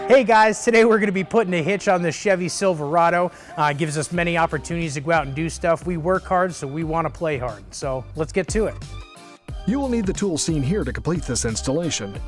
Hey guys, today we're going to be putting a hitch on the Chevy Silverado. It gives us many opportunities to go out and do stuff. We work hard, so we want to play hard. So let's get to it. You will need the tools seen here to complete this installation.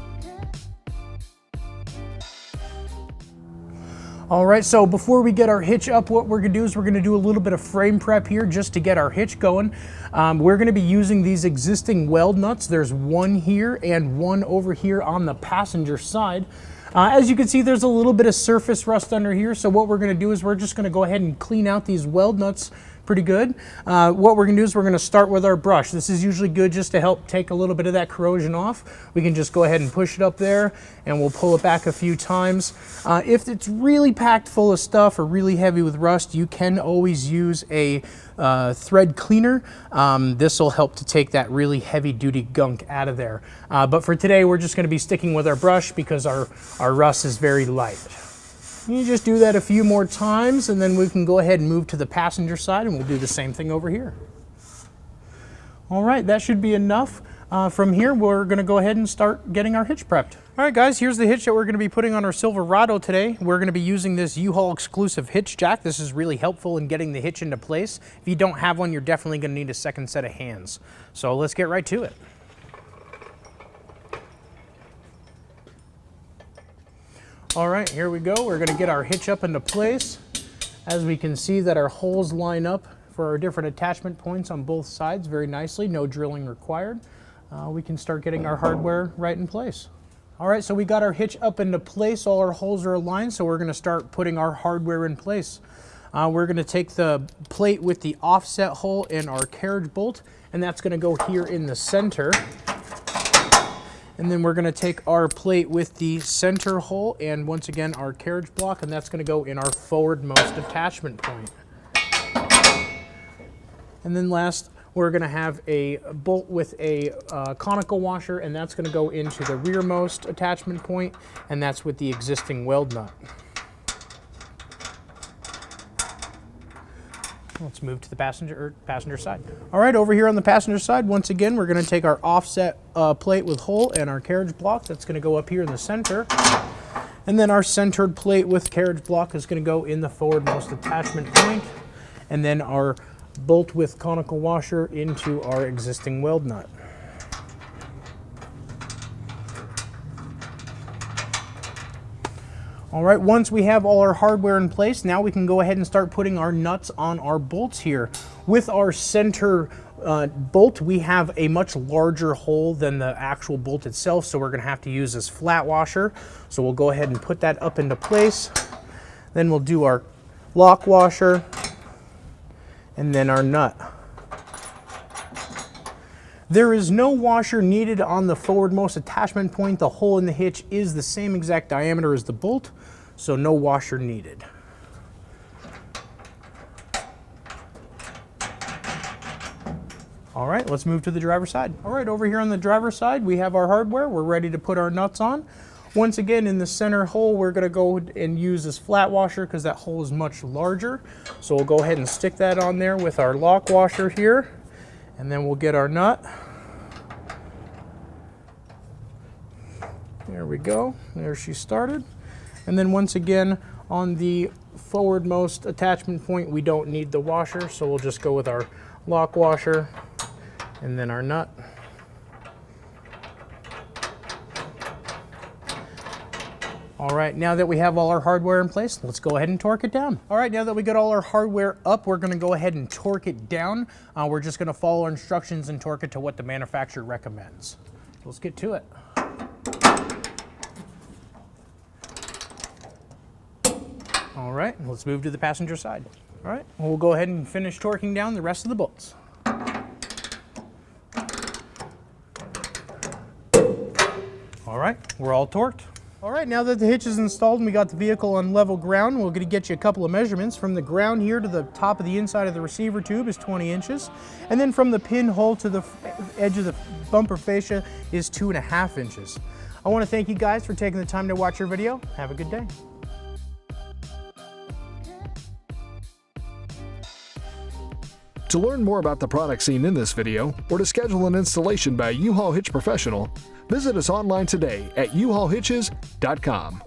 All right, so before we get our hitch up, what we're gonna do is we're gonna do a little bit of frame prep here just to get our hitch going. We're gonna be using these existing weld nuts. There's one here and one over here on the passenger side. As you can see, there's a little bit of surface rust under here, so what we're gonna do is we're just gonna go ahead and clean out these weld nuts pretty good. What we're gonna do is we're gonna start with our brush. This is usually good just to help take a little bit of that corrosion off. We can just go ahead and push it up there and we'll pull it back a few times. If it's really packed full of stuff or really heavy with rust, you can always use a thread cleaner. This will help to take that really heavy duty gunk out of there. But for today, we're just gonna be sticking with our brush because our rust is very light. You just do that a few more times and then we can go ahead and move to the passenger side and we'll do the same thing over here. All right, that should be enough. From here, we're gonna go ahead and start getting our hitch prepped. All right guys, here's the hitch that we're gonna be putting on our Silverado today. We're gonna be using this U-Haul exclusive hitch jack. This is really helpful in getting the hitch into place. If you don't have one, you're definitely gonna need a second set of hands. So let's get right to it. All right, here we go. We're gonna get our hitch up into place. As we can see that our holes line up for our different attachment points on both sides very nicely, no drilling required. We can start getting our hardware right in place. All right, so we got our hitch up into place. All our holes are aligned, so we're gonna start putting our hardware in place. We're gonna take the plate with the offset hole in our carriage bolt, and that's gonna go here in the center. And then we're gonna take our plate with the center hole and once again our carriage block, and that's gonna go in our forwardmost attachment point. And then last, we're gonna have a bolt with a conical washer, and that's gonna go into the rearmost attachment point, and that's with the existing weld nut. Let's move to the passenger side. All right, over here on the passenger side, once again, we're gonna take our offset plate with hole and our carriage block. That's gonna go up here in the center. And then our centered plate with carriage block is gonna go in the forwardmost attachment point. And then our bolt with conical washer into our existing weld nut. All right, once we have all our hardware in place, now we can go ahead and start putting our nuts on our bolts here. With our center bolt, we have a much larger hole than the actual bolt itself, so we're gonna have to use this flat washer. So we'll go ahead and put that up into place. Then we'll do our lock washer and then our nut. There is no washer needed on the forwardmost attachment point. The hole in the hitch is the same exact diameter as the bolt, so no washer needed. All right, let's move to the driver's side. All right, over here on the driver's side, we have our hardware. We're ready to put our nuts on. Once again, in the center hole, we're gonna go and use this flat washer because that hole is much larger. So we'll go ahead and stick that on there with our lock washer here. And then we'll get our nut. There we go, there she started. And then once again, on the forwardmost attachment point, we don't need the washer, so we'll just go with our lock washer and then our nut. All right, now that we have all our hardware in place, let's go ahead and torque it down. All right, now that we got all our hardware up, we're gonna go ahead and torque it down. We're just gonna follow our instructions and torque it to what the manufacturer recommends. Let's get to it. All right, let's move to the passenger side. All right, we'll go ahead and finish torquing down the rest of the bolts. All right, we're all torqued. All right, now that the hitch is installed and we got the vehicle on level ground, we're gonna get you a couple of measurements. From the ground here to the top of the inside of the receiver tube is 20 inches. And then from the pinhole to the edge of the bumper fascia is 2.5 inches. I wanna thank you guys for taking the time to watch our video. Have a good day. To learn more about the products seen in this video, or to schedule an installation by a U-Haul Hitch professional, visit us online today at uhaulhitches.com.